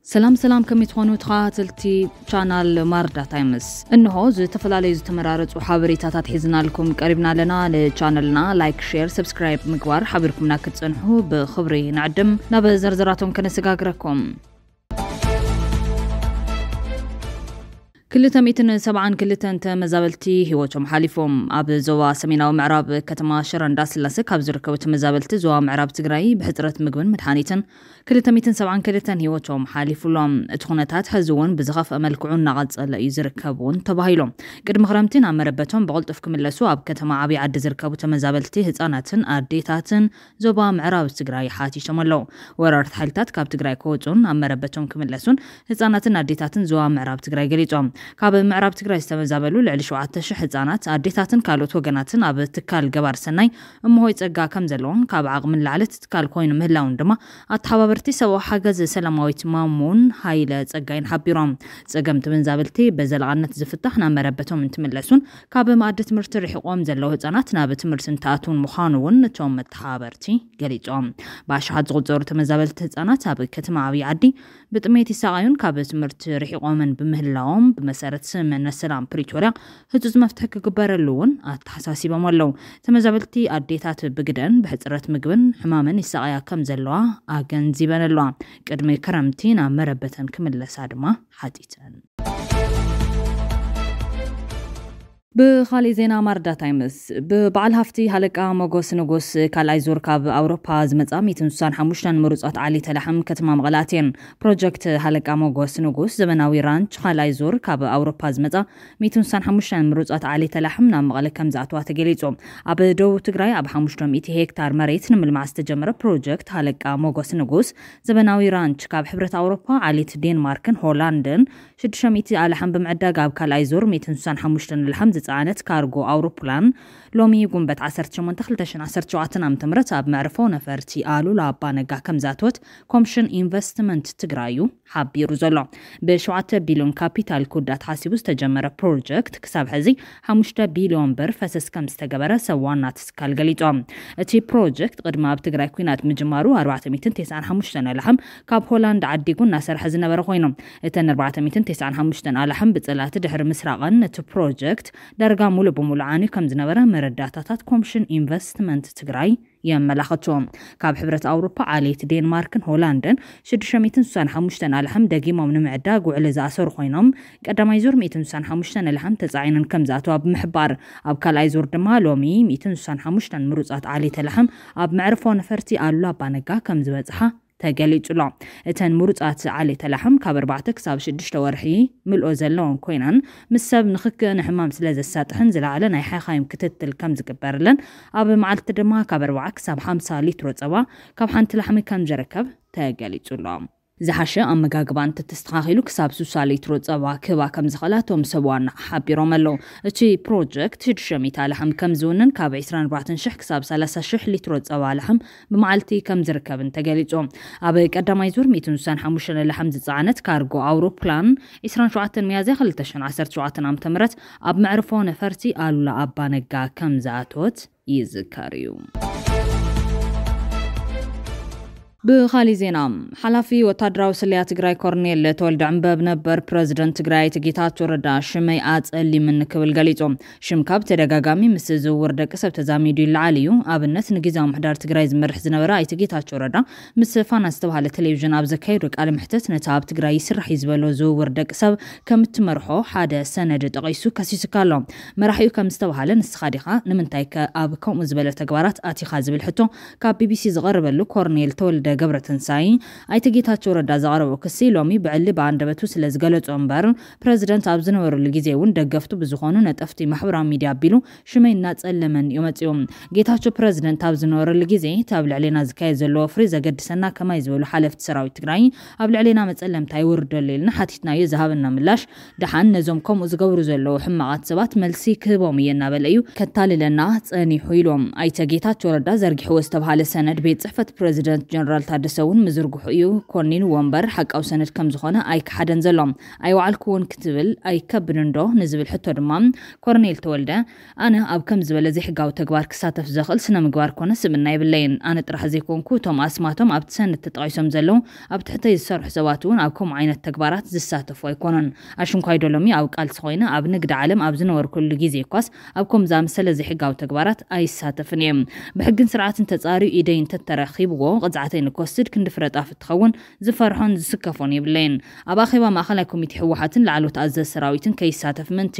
سلام كم يتخونوا تخاتلتي channel ماردا تايمس إنه زي تفلالي زي تمرارت وحابريتات حيزنا لكم قريبنا لنا لchannelنا لايك شير سبسكرايب مقوار حابركم ناكد صنحو بخبري نعدم نابا زرزراتهم كنسقاقركم كلتا ميتن سبعان كلتا انت مزابلتي هيوتهم حالفهم اب زوا سمينا ومعراب كتما شرن داس لاسك اب زركبت مزابلتي زوا معراب تقراي بحضرة مقبن مدحانيتن كلتا ميتن سبعان كلتا هيوتهم حالفهم اتخونتات هزون بزغف املكعون نغاز الا يزركبون تباهيلهم قد مغرمتين امربتهم بغلطفكم اللسو اب كتما عبي عد زركبت مزابلتي هزاناتن اديتاتن زوا معراب تقراي حاتي شمالو ورارت حالتات كاب تقراي كوتون امربتهم كملسون هزاناتن اديتاتن زوا معراب تقراي قليتهم كاب معراب تقراي استمزابلو لعلي شوعات شح هزانات اديتاتن كالوت وغناتن اب تكال قبار سناي امهو يتقا كم زلون كاب عقم اللعلت تكال كوين مهلاون دما اتحبابرتي سوا حاجز سلاماويت مامون هايله تقاين حبيرام تقمت من زابلتي بزلغنت زفتحنا مربتهم انتملسون كاب مادت مرتر حقوم زلو هزانات نابت مرسن تاتون مخانون توم متحابرتي قليجوم باش حد زغزور تمزابلت هزانات اب كتما عبي عدي بتميتي ساغيون كاب مرتر حقومن بمهلاوم بمسارة سمن السلام بريتوريا هتوز مفتحك قبارلون اتحساسي بمولو تمزابلتي اديتات بقدن بحضرت مقبن حمامن يساقيا كم زلوا اغن زيبانلوا قدمي كرمتينا مربتن كملس ادما حديثن بخالي زينا ماردا تايمس ببعل هفتي هلقا موغوس نغوس كالاي زور كاب اوروبا زمصا 265 مرصات علي تلحم كتما مغلاتين بروجكت هلقا موغوس نغوس زمناوي رانش كالاي زور كاب اوروبا زمصا 265 مرصات علي تلحم نا مغل كم زاتوا تغليصوم اب دو تግራይ اب 500 هكتار مريت نملمع استجمره بروجكت هلقا موغوس نغوس زمناوي رانش كاب حبرت اوروبا عليت دنماركن هولندن 600 علحم بمعداق اب كالاي زور 265 لحم زعانت كارغو أوروبلان لومي يقوم بتعسرت شمون تخلتشن عسرت شوعتنا متمرت اب معرفونا فرتي آلو لابا نقا كم زاتوت كومشن انفستمنت تقرايو حابي روزولو بشوعت بيلون كابيتال كودات حاسبوس تجمرة بروجكت كساب حزي 5 بيلون بر فسس كم استقبرة سوانا تسكال قليتوم اتي بروجكت قد ما بتقراي كوينات مجمارو 495 لحم كاب هولاند عديقون ناسر حزنا برخوينو اتن 495 لحم بتسلات دحر مسراغن نتو بروجكت درجة مولو بمولعاني كم زنبرة مرداتات كومشن انفستمنت تقراي يملاختهم كاب حبرة أوروبا عليت دنماركن هولندن 665 لحم دقيمة من معداق وعلى زاسور خوينهم قدما يزور 265 لحم تزعينن كم زاتوا بمحبار أب كالا يزور دما لومي 265 مروزات عليت لحم أب معرفو نفرتي آلولا بانقا كم زبزحة تقليجلو اتن مرصات علي تلحم كاب 4 كساب 6 ورحي ملؤ زلون كوينان مسب نخك نحمام سلاز الساطحن زلعله ناي حايم كتتل كم زقبرلن اب معلت دما كاب 4 كساب 50 لتر صبا كاب حنت لحمي كم جركب تقليجلو زحشه امغاغبان تستخاخيلو كساب 3 لتر صبا كبا كم زخلاتهم سبوان حبيروملو اتي بروجكت شميت لحم كم زونن كاب 24 شح كساب 30 شح لتر صبا لحم بمعلتي كم زركبن تقليصوم اب قدما يزور 265 لحم زصانت كارغو اوروبلان 27 ميازي 2017 عام تمرت اب معرفو نفرتي آلولا ابا نقا كم زاتوت يذكريو بخالي زينام حلافي وتادراو سليا تقراي كورنيل تولد عنباب نبر بريزيدنت تقراي تقيتات وردا شمي اللي من كبل قليتهم شمكاب تدقاقامي مسزو وردك سب تزاميدو العاليو ابنت نقيزام حدار تقراي زمرح زنبراي تقيتات وردا مسفانا استوها لتلفزيون ابزكايرك على محتت نتاب تقراي سرح يزبلو زو وردك سب كم تمرحو حدا سند تقيسو كاسيسكالو مرحيو كم استوها لنسخاديخا نمنتايك ابكم زبلو تقبارات اتي خازب الحتو كاب BBC زغربلو كورنيل تولد قبر تنساي اي تجيتاتشو ردا زغربو كسي لومي بعلي باندبتو سلاز قلص امبر بريزيدنت ابزنور لغيزيون دغفتو بزخونو نطفتي محبرا ميديا بيلو شمينا تصلمن يومصيوم جيتاتشو بريزيدنت ابزنور لغيزي تابل علينا زكاي زلو فريزا قدسنا كما يزولو حلفت سراوي تግራይ ابل علينا متصلم تاي وردللنا حتيتنا يزهبنا ملاش دحان نزومكم زغبرو زلو حماقات سبات ملسي كبوم ينابليو كتاللنا صني حيلوم اي تجيتاتشو ردا زرغي حوستبحال سند بيت صحفه بريزيدنت جنرال ጀነራል ታደሰውን ምዝርግሑ እዩ ኮኒን ወንበር ሓቃው ሰነድ ከም ዝኾነ ኣይከሓደን ዘሎም ኣይዋዕልኩውን ክትብል ኣይከብድንዶ ንዝብል ሕቶ ድማ ኮርኔል ተወልደ ኣነ ኣብ ከም ዝበለ ዘይሕጋዊ ተግባር ክሳተፍ ዘኽእል ስነ ምግባር ኮነ ስምና ይብለይን ኣነ ጥራሕ ዘይኮንኩ እቶም ኣስማቶም ኣብ ሰነድ ተጠቒሶም ዘለው ኣብ ትሕተይ ዝሰርሑ ሰባት እውን ኣብ ከምኡ ዓይነት ተግባራት ዝሳተፉ ኣይኮኑን ኣሽንኳይ ዶሎሚ ኣብ ቃልሲ ኮይነ ኣብ ንግዲ ዓለም ኣብ ዝነበሩ ኩሉ ግዜ ኳስ ኣብ ከም ዝኣመሰለ ዘይሕጋዊ ተግባራት ኣይሳተፍን እዮም ብሕግን ስርዓትን ተጻሪዩ ኢደይ እንተተረኺብዎ ቅፅዓተይ ንክወስድ ክንዲ ፍረጣፍ እትኸውን ዝፈርሖን ዝስከፎን ይብለይን ኣብ ኣኼባ ማእኸላይ ኮሚቴ ሕወሓትን ላዕሎት ኣዘዝ ሰራዊትን ከይሳተፍ ምንቲ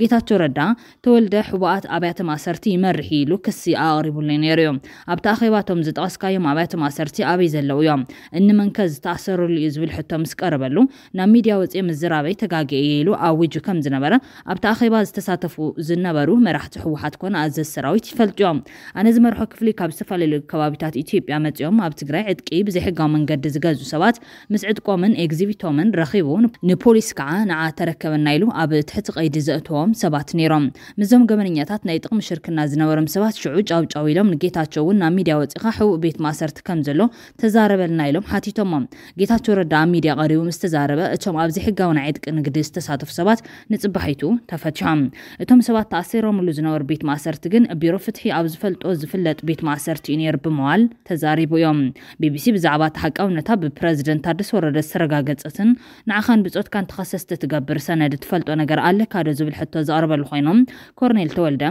ጌታቸው ረዳ ተወልደ ሕቡኣት ኣብያተ ማእሰርቲ ይመርሕ ኢሉ ክሲ ኣቕሪቡሉ ነይሩ እዮም ኣብቲ ኣኼባቶም ዝጠቐስካዮም ኣብያተ ማእሰርቲ ኣበይ ዘለው እዮም እንመንከ ዝተኣሰሩሉ እዩ ዝብል ሕቶ ምስ ቀረበሉ ናብ ሚድያ ወፂኦም ምዝራበይ ተጋጊአ ኢሉ ኣዊጁ ከም ዝነበረ ኣብቲ ኣኼባ ዝተሳተፉ ዝነበሩ መራሕቲ ሕወሓት ኮነ ኣዘዝ ሰራዊት ይፈልጥዮም ኣነ ዝመርሖ ክፍሊ ካብ ዝተፈላለዩ ከባቢታት ኢትዮጵያ መጽኦም ኣብ ትግራይ ዕጥቂ ብዘይሕጋዊ መንገዲ ዝገዙ ሰባት ምስ ዕጥቆምን ኤግዚቢቶምን ረኺቡ ንፖሊስ ከዓ ንዓ ተረከበና ኢሉ ኣብ ትሕቲ ቀይዲ ዘእተዎም ሰባት ነይሮም ምዞም ገበነኛታት ናይ ጥቕሚ ሽርክና ዝነበሮም ሰባት ሽዑ ጫውጫው ኢሎም ንጌታቸው እውን ናብ ሚድያ ወፂኻ ሕቡእ ቤት ማእሰርቲ ከም ዘሎ ተዛረበልና ኢሎም ሓቲቶሞም ጌታቸው ረዳ ኣብ ሚድያ ቀሪቡ ምስ ተዛረበ እቶም ኣብ ዘይሕጋዊ ናይ ዕጥቂ ንግዲ ዝተሳተፉ ሰባት ንጽባሒቱ ተፈትሖም እቶም ሰባት ተኣሲሮምሉ ዝነበሩ ቤት ማእሰርቲ ግን ቢሮ ፍትሒ ኣብ ዝፈልጦ ዝፍለጥ ቤት ማእሰርቲ እዩ ነይሩ ብምባል ተዛሪቡ እዮም ቢቢሲ ብዛዕባ ተሓቃውነታ ብፕረዚደንት ታደሰ ወረደ ዝተረጋገፀትን ንዓኻን ብጾትካን ተኸሰስቲ ትገብር ሰነድ ትፈልጦ ነገር ኣለ ካዶ ዝብል ሕቶ ዘቕርበሉ ኮይኖም ኮርኔል ተወልደ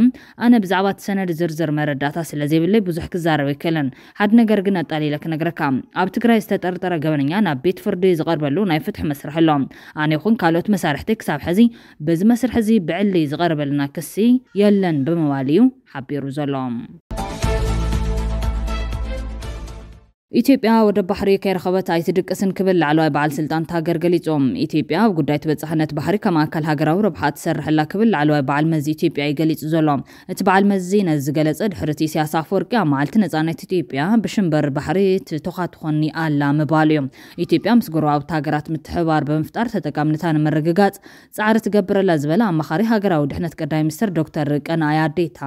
ኣነ ብዛዕባ ሰነድ ዝርዝር መረዳእታ ስለዘይብለይ ብዙሕ ክዛረብ ኣይክእልን ሓደ ነገር ግን ኣጣሊለ ክነግረካ ኣብ ትግራይ ዝተጠርጠረ ገበነኛ ናብ ቤት ፍርዲ ዝቐርበሉ ናይ ፍትሒ መስርሕ ኣሎ ኣነ ይኹን ካልኦት መሳርሕቲ ክሳብ ሕዚ በዚ መስርሕ እዚ ብዕሊ ዝቐርበልና ክሲ የለን ብምባል እዩ ሓቢሩ ዘሎ ኢትዮጵያ ወደ ባሕሪ ከይረኸበት ኣይትድቅስን ክብል ላዕለዋይ በዓል ስልጣን ሃገር ገሊጾም ኢትዮጵያ ኣብ ጉዳይ ተበጻሕነት ባሕሪ ከም ኣካል ሃገራዊ ረብሓ ትሰርሕላ ክብል ላዕለዋይ በዓል መዚ ኢትዮጵያ ይገሊጹ ዘሎ እቲ በዓል መዚ ነዚ ዝገለጸ ድሕሪ ኢሳያስ ኣፈወርቂ ኣብ መዓልቲ ነጻነት ኢትዮጵያ ብሽንበር ባሕሪ ትተኻትኾኒ ኣላ ምባሉ እዮም ኢትዮጵያ ምስ ጎረባብቲ ሃገራት ምትሕብባር ብምፍጣር ተጠቃምነታ ንምርግጋጽ ጻዕሪ ትገብረላ ዝበለ ኣማኻሪ ሃገራዊ ድሕነት ቀዳማይ ሚኒስትር ዶክተር ቀናይ ኣዴታ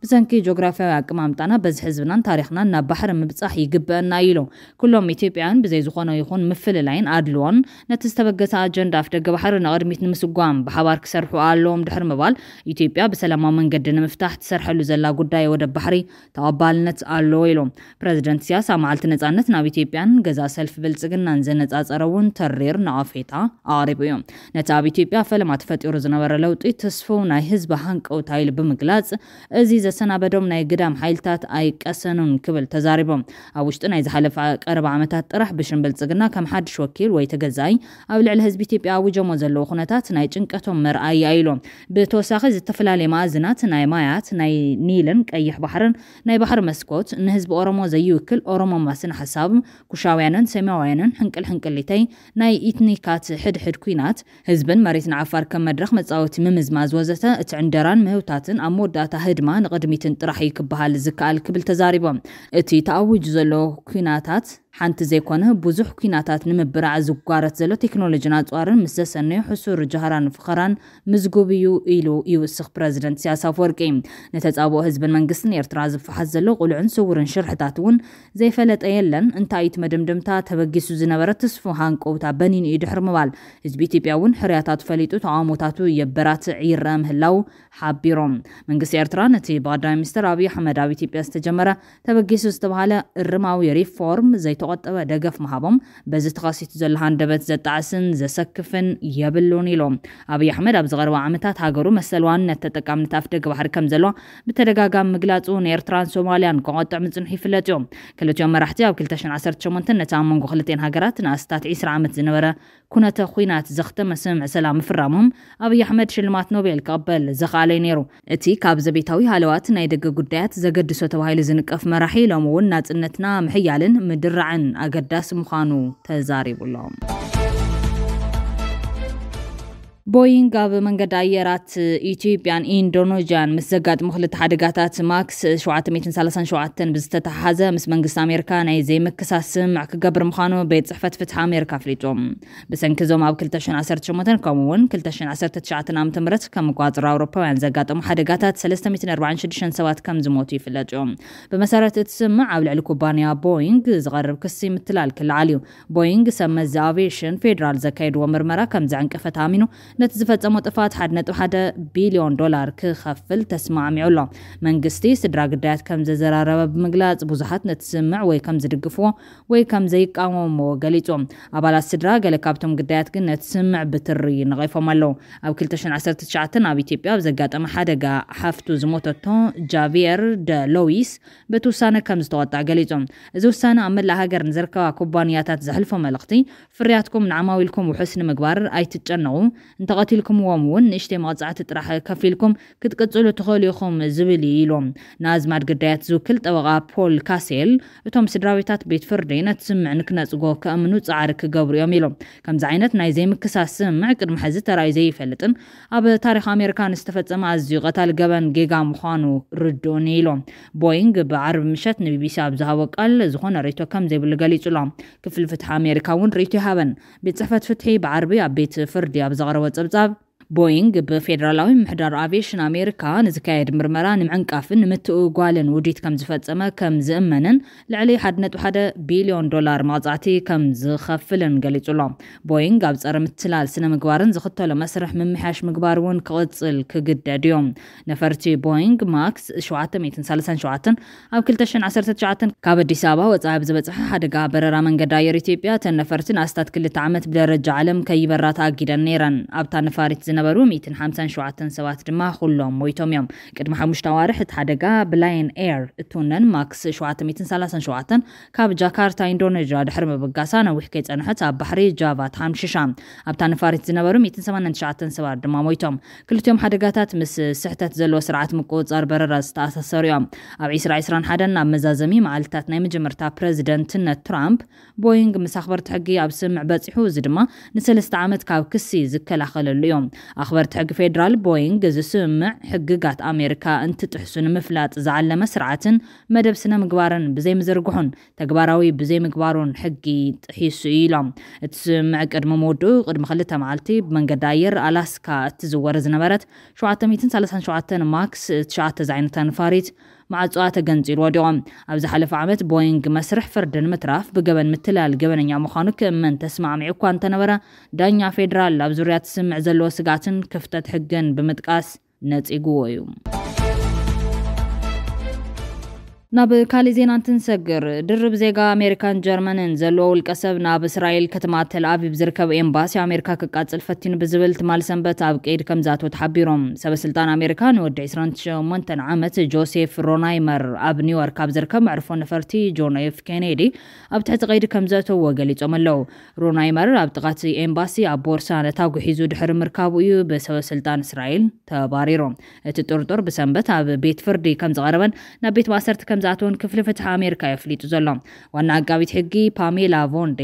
ብሰንኪ ጂኦግራፊያዊ ኣቀማምጣና በዚ ህዝብናን ታሪኽናን ናብ ባሕሪ ምብጻሕ ይግበአና ኢሎ ኩሎም ኢትዮጵያውያን ብዘይ ዝኾነ ይኹን ምፍልላይን ኣድልዎን ነቲ ዝተበገሰ ኣጀንዳ ኣፍ ደገ ባሕሪ ንቕድሚት ንምስጓም ብሓባር ክሰርሑ ኣለዎም ድሕሪ ምባል ኢትዮጵያ ብሰላማዊ መንገዲ ንምፍታሕ ትሰርሐሉ ዘላ ጉዳይ ወደብ ባሕሪ ተቐባልነት ኣለዎ ኢሎም ፕረዚደንት ኢሳያስ ኣብ መዓልቲ ነጻነት ናብ ኢትዮጵያን ገዛ ሰልፊ ብልጽግናን ዘነጻጸረ እውን ተሪር ንቐፌታ ኣቕሪቡ እዮም ነቲ ኣብ ኢትዮጵያ ፈለማ ተፈጢሩ ዝነበረ ለውጢ ተስፉ ናይ ህዝቢ ሃንቀውታ ኢሉ ብምግላጽ እዚ ዘሰናበዶም ናይ ግዳም ሓይልታት ኣይቀሰኑን ክብል ተዛሪቦም ኣብ ውሽጢ ናይ ዝሓለፈ ቀረባ ዓመታት ጥራሕ ብሽም ብልጽግና ከም ሓድሽ ወኪል ወይ ተገዛይ ኣብ ልዕሊ ህዝቢ ኢትዮጵያ ኣውጀሞ ዘለዎ ኩነታት ናይ ጭንቀቶም መርኣይ ኢሎም ብተወሳኺ ዝተፈላለዩ ማእዝናት ናይ ማያት ናይ ኒልን ቀይሕ ባሕርን ናይ ባሕሪ መስኮት ንህዝቢ ኦሮሞ ዘይውክል ኦሮሞ ማስን ሓሳብ ኩሻውያንን ሰማያውያንን ሕንቅልተይ ናይ ኢትኒካት ሕድሕድ ኩናት ህዝብን መሬትን ዓፋር ከም መድረኽ መጻወቲ ምምዝማዝ ወዘተ እቲ ዕንደራን ምህውታትን ኣብ መወዳእታ ህድማ ንቕድሚትን ጥራሕ ክበሃል ዝከኣል ክብል ተዛሪቦም እቲ ተኣውጁ ዘሎ ኩናታት ሓንቲ ዘይኮነ ብዙሕ ኩናታት ንምብራዕ ዝጓረት ዘሎ ቴክኖሎጂን ኣጽዋርን ምስ ዘሰነዩ ሕሱር ጀሃራን ፍኸራን ምዝጉብዩ ኢሉ ይውስኽ ፕረዚደንት ኢሳያስ ኣፈወርቂ ነተጻብኦ ህዝብን መንግስትን ኤርትራ ዝፈሓዝ ዘሎ ቁልዕን ስውርን ሽርሕታት እውን ዘይፈለጠ የለን እንታይ እቲ መደምደምታ ተበጊሱ ዝነበረ ተስፉ ሃንቀውታ በኒን እዩ ድሕሪ ምባል ህዝቢ ኢትዮጵያ እውን ሕርያታቱ ፈሊጡ ተቃውሞታቱ የበራትዕ ይርአ ምህላው ሓቢሮም መንግስቲ ኤርትራ ነቲ ብቀዳማይ ሚኒስትር ኣብይ ኣሕመድ ኣብ ኢትዮጵያ ዝተጀመረ ተበጊሱ ዝተባሃለ እርማዊ ሪፎርም ዘይተቆጠበ ደገፍ መሃቦም በዚ ተኸሲቱ ዘሎ ሃንደበት ዘጣዕስን ዘሰክፍን የብሉን ኢሎም ኣብይ ኣሕመድ ኣብ ዝቐረባ ዓመታት ሃገሩ መሰል ዋንነት ተጠቃምነት ኣፍ ደገ ባሕሪ ከም ዘሎ ብተደጋጋሚ ምግላጹ ንኤርትራን ሶማልያን ክቆጥዕ ምጽንሑ ይፍለጥ እዮም ክልቲኦም መራሕቲ ኣብ 2018 ነቲ ኣብ መንጎ ክልቲአን ሃገራት ንኣስታት 20 ዓመት ዝነበረ ኩነተ ኩናት ዘኽተመ ስምምዕ ሰላም ምፍራሞም ኣብይ ኣሕመድ ሽልማት ኖቤል ክቕበል ዘኽኣለ ነይሩ እቲ ካብ ዘቤታዊ ሃለዋት ናይ ደገ ጉዳያት ዘገድሶ ተባሂሉ ዝንቀፍ መራሒ ሎሚ እውን ናጽነትና ምሕያልን ምድራዕን ኣገዳሲ ምዃኑ ተዛሪቡሎም ቦይንግ ኣብ መንገዲ ኣየራት ኢትዮጵያን ኢንዶኔዥያን ምስ ዘጋጥሙ ክልተ ሓደጋታት ማክስ 737 ብዝተተሓሓዘ ምስ መንግስቲ ኣሜሪካ ናይ ዘይምክሳስ ስምምዕ ክገብር ምዃኑ ቤት ጽሕፈት ፍትሒ ኣሜሪካ ኣፍሊጦም ብሰንኪ ዞም ኣብ 2018 ከምኡውን 2019 ዓ.ም ከም ቋጽራ ኣውሮፓውያን ዘጋጠሙ ሓደጋታት 346 ሰባት ከም ዝሞቱ ይፍለጥ እዮም ብመሰረት እቲ ስምምዕ ኣብ ልዕሊ ኩባንያ ቦይንግ ዝቐርብ ክሲ ምትላል ክለዓል እዩ ቦይንግ ሰመዝ ኣቪዬሽን ፌደራል ዘካየድዎ ምርመራ ከም ዘዕንቀፈት ኣሚኑ ነቲ ዝፈጸሞ ጥፋት 1.1 ቢልዮን ዶላር ክኸፍል ተስማዕሚዑ ኣሎ መንግስቲ ስድራ ግዳያት ከም ዘዘራረበ ብምግላጽ ብዙሓት ነቲ ስምምዕ ወይ ከም ዝድግፍዎ ወይ ከም ዘይቃወምዎ ገሊጾም ኣባላት ስድራ ገለ ካብቶም ግዳያት ግን ነቲ ስምምዕ ብትሪ ነቒፎም ኣለዉ ኣብ 2019 ኣብ ኢትዮጵያ ብዘጋጠመ ሓደጋ ሓፍቱ ዝሞተቶ ጃቪየር ደ ሎዊስ በቲ ውሳነ ከም ዝተወጣዕ ገሊጾም እዚ ውሳነ ኣብ መላእ ሃገር ንዝርከባ ኩባንያታት ዘሕልፎ መልእኽቲ ፍርያትኩም ንዓማዊልኩም ውሑስ ንምግባር ኣይትጨነቑ እንተቐቲልኩምዎም እውን ንእሽተይ መቕጻዕቲ ጥራሕ ከፊልኩም ክትቅጽሉ ትኽእሉ ኢኹም ዝብል ኢሎም ንኣዝማድ ግዳያት ዝውክል ጠበቓ ፖል ካሴል እቶም ስድራቤታት ቤት ፍርዲ ነቲ ስምምዕ ንክነጽጎ ከእምኑ ጻዕሪ ክገብሩ እዮም ኢሎም ከምዚ ዓይነት ናይ ዘይምክሳስ ስምምዕ ቅድሚ ሕዚ ተራእዩ ዘይፈልጥን ኣብ ታሪኽ ኣሜሪካ ንዝተፈጸመ ኣዝዩ ቀታሊ ገበን ጌጋ ምዃኑ ርድኡኒ ኢሎም ቦይንግ ብዓርቢ ምሸት ንቢቢሲ ኣብ ዝሃቦ ቃል ዝኾነ ርእይቶ ከም ዘይብሉ ገሊጹ ኣሎ ክፍሊ ፍትሒ ኣሜሪካ እውን ርእይቶ ይሃበን ቤት ጽሕፈት ፍትሒ ብዓርቢ ኣብ ቤት ፍርዲ ኣብ ዘቕረቦ ጸብጻብ ቦይንግ ብፌደራላዊ ምሕዳር ኣቪዬሽን ኣሜሪካ ንዝካየድ ምርመራ ንምዕንቃፍን ንምትእጓልን ውዲት ከም ዝፈጸመ ከም ዝእመንን ልዕሊ 1.1 ቢልዮን ዶላር መቕጻዕቲ ከም ዝኸፍልን ገሊጹ ኣሎ ቦይንግ ኣብ ጸረ ምትላል ስነ ምግባርን ዝኽተሎ መስርሕ ምምሕያሽ ምግባር እውን ክቕጽል ክግደድ እዮም ነፈርቲ ቦይንግ ማክስ 737 ኣብ 2019 ካብ ኣዲስ ኣበባ ወጻኢ ብዝበጽሐ ሓደጋ በረራ መንገዲ ኣየር ኢትዮጵያ ተን ነፈርቲ ንኣስታት 2 ዓመት ብደረጃ ዓለም ከይበራ ተኣጊደን ነይረን ኣብታ ነፋሪት ዝነበሩ 157 ሰባት ድማ ኩሎም ሞይቶም እዮም ቅድሚ 5 ኣዋርሕ እቲ ሓደጋ ብላይን ኤር እቱነን ማክስ 737 ካብ ጃካርታ ኢንዶኔዥያ ድሕሪ ምብጋሳ ነዊሕ ከይጸንሐት ኣብ ባሕሪ ጃቫ ተሓምሽሻ ኣብታ ነፋሪት ዝነበሩ 189 ሰባት ድማ ሞይቶም ክልቲኦም ሓደጋታት ምስ ስሕተት ዘለዎ ስርዓት ምቁጽጻር በረራ ዝተኣሳሰሩ እዮም ኣብ 2021 ኣብ መዛዘሚ መዓልትታት ናይ መጀመርታ ፕረዚደንትነት ትራምፕ ቦይንግ ምስ ኣኽበርቲ ሕጊ ኣብ ስምምዕ በፂሑ እዚ ድማ ን3 ዓመት ካብ ክሲ ዝከላኸለሉ እዮም ኣኽበርቲ ሕጊ ፌደራል ቦይንግ ዝስምዕ ሕግጋት ኣሜሪካ እንትጥሕሱ ንምፍላጥ ዝዓለመ ስርዓትን መደብ ስነ ምግባርን ብዘይምዝርግሑን ተግባራዊ ብዘይምግባሩን ሕጊ ጥሒሱ ኢሎም እቲ ስምዕ ቅድሚ መውድኡ ቅድሚ 2 መዓልቲ ብመንገዲ ኣየር ኣላስካ እትዝወር ዝነበረት 737 ማክስ 9 ዝዓይነታ ነፋሪት ማዕጽዋ ተገንጺሉ ወዲቖም ኣብ ዝሓለፈ ዓመት ቦይንግ መስርሕ ፍርዲ ንምትራፍ ብገበን ምትላል ገበነኛ ምዃኑ ክእመን ተስማዕሚዑ እኳ እንተነበረ ዳኛ ፌደራል ኣብ ዙርያ ትስምዕ ዘለዎ ስጋትን ክፍተት ሕግን ብምጥቃስ ነጺግዎ እዩ ናብ ካሊ ዜና እንትንሰግር ድርብ ዜጋ ኣሜሪካን ጀርመንን ዘለዎ ውልቀ ሰብ ናብ እስራኤል ከተማ ተል ኣቪቭ ዝርከብ ኤምባሲ ኣሜሪካ ክቃጽል ፈቲኑ ብዝብል ትማል ሰንበት ኣብ ቀይዲ ከም ዝኣተወ ተሓቢሮም ሰበስልጣን ኣሜሪካ ንወዲ 28 ዓመት ጆሴፍ ሮናይመር ኣብ ኒውዮርክ ኣብ ዝርከብ መዕርፎ ነፈርቲ ጆን ኤፍ ኬኔዲ ኣብ ትሕቲ ቀይዲ ከም ዘእተዎ ገሊጾም ኣለዉ ሮናይመር ኣብ ጥቓቲ ኤምባሲ ኣብ ቦርሳ ነታጉ ሒዙ ድሕሪ ምርካቡ እዩ ብሰበስልጣን እስራኤል ተባሪሮም እቲ ጥርጡር ብሰንበት ኣብ ቤት ፍርዲ ከም ዝቐረበን ናብ ቤት ማእሰርቲ ከም ዝኣተወን ክፍሊ ፍትሒ ኣሜሪካ የፍሊጡ ዘሎ ዋና ኣጋቢት ሕጊ ፓሜላ ቮንዴ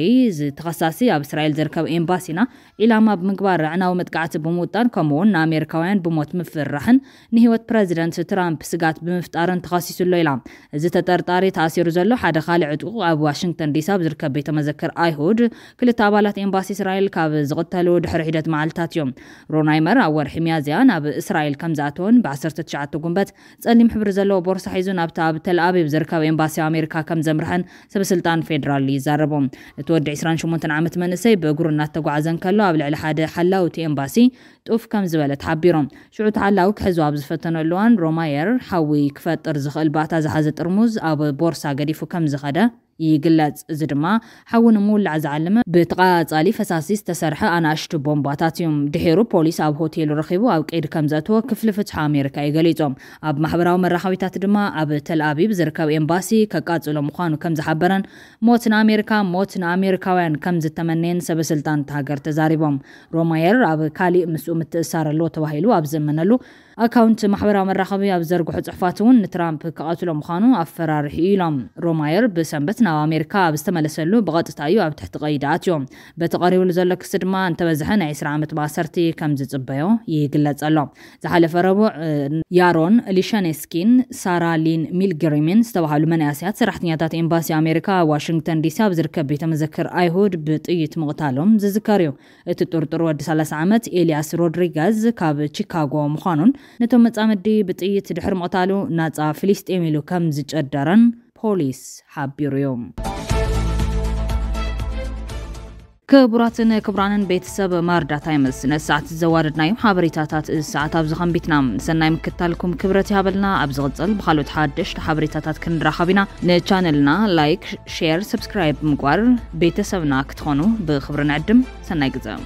ተኸሳሲ ኣብ እስራኤል ዝርከብ ኤምባሲና ኢላማ ብምግባር ዕናዊ መጥቃዕቲ ብምውጣን ከምኡውን ንኣሜሪካውያን ብሞት ምፍራሕን ንህይወት ፕረዚደንት ትራምፕ ስጋት ብምፍጣርን ተኸሲሱሎ ኢላ እዚ ተጠርጣሪ ተኣሲሩ ዘሎ ሓደ ካልእ ዕጡቕ ኣብ ዋሽንግተን ዲሲ ኣብ ዝርከብ ቤተ መዘክር ኣይሁድ ክልተ ኣባላት ኤምባሲ እስራኤል ካብ ዝቕተሉ ድሕሪ ሒደት መዓልትታት እዮም ሮናይመር ኣብ ወርሒ ሚያዝያ ናብ እስራኤል ከም ዝኣተወን ብ19 ጉንበት ጸሊም ሕብሪ ዘለዎ ቦርሳ ሒዙ ናብታ ኣብ ተል ኣቪቭ ዝርከብ ኤምባሲ ኣሜሪካ ከም ዘምርሐን ሰበስልጣን ፌደራል ይዛረቦም እቲ ወዲ 28 ዓመት መንእሰይ ብእግሩ እናተጓዓዘን ከሎ ኣብ ልዕሊ ሓደ ሓላውቲ ኤምባሲ ጡፍ ከም ዝበለ ተሓቢሮም ሽዑ ተሓላዊ ክሕዙ ኣብ ዝፈተነሉ እዋን ሮማየር ሓዊ ክፈጥር ዝኽእል ባእታ ዝሓዘ ጥርሙዝ ኣብ ቦርሳ ገዲፉ ከም ዝኸደ ይግለጽ እዚ ድማ ሓውን ምውላዕ ዝዓለመ ብተቓጻሊ ፈሳሲ ዝተሰርሐ ኣናእሽቱ ቦምባታት እዮም ድሒሩ ፖሊስ ኣብ ሆቴል ረኺቡ ኣብ ቀይዲ ከም ዘእተወ ክፍሊ ፍትሒ ኣሜሪካ ይገሊጾም ኣብ ማሕበራዊ መራኸቢታት ድማ ኣብ ተል ኣቪቭ ዝርከብ ኤምባሲ ከቃጽሎ ምዃኑ ከም ዝሓበረን ሞት ንኣሜሪካውያን ከም ዝተመነየን ሰበስልጣን ሃገር ተዛሪቦም ሮማየር ኣብ ካሊእ ምስኡ ምትእሳር ኣለዎ ተባሂሉ ኣብ ዝእመነሉ أكاونت محبرة مرخبي أبزرق حصحفاتون ترامب كقاتلهم خانو أفرار إيلام روماير بسنبتنا أمريكا بستملسلو بغطت أيو تحت قيدات يوم بتقاريو لزلك سدما أنت بزحن 10 عامت باسرتي كم زتصبيو يقلت الله زحالف ربع يارون ليشانسكين سارا لين ميلغريمين استوحلوا مناسيات سرحتنياتات إمباسي أمريكا واشنطن دي سي بزركب بيت مذكر أيهود بطيت مغتالهم زذكاريو التطرطر ود 3 عامت إلياس رودريغاز كاب شيكاغو مخانون نتوم متعمدي بطيت دحر مغتالو ناصا فلسطينيلو كم زجدرن بوليس حابيرو يوم كبراتن كبرانن بيتسب ماردا تايمز نساعت زواردنا يوم حابريتاتات الساعات أبزغن بيتنام سناي مكتالكم كبرتي هابلنا أبزغتل بخالو تحادش حابريتاتات كنراخبنا نچانلنا لايك شير سبسكرايب مقوار بيتسبنا كتخونو بخبرنا عدم سناي قزام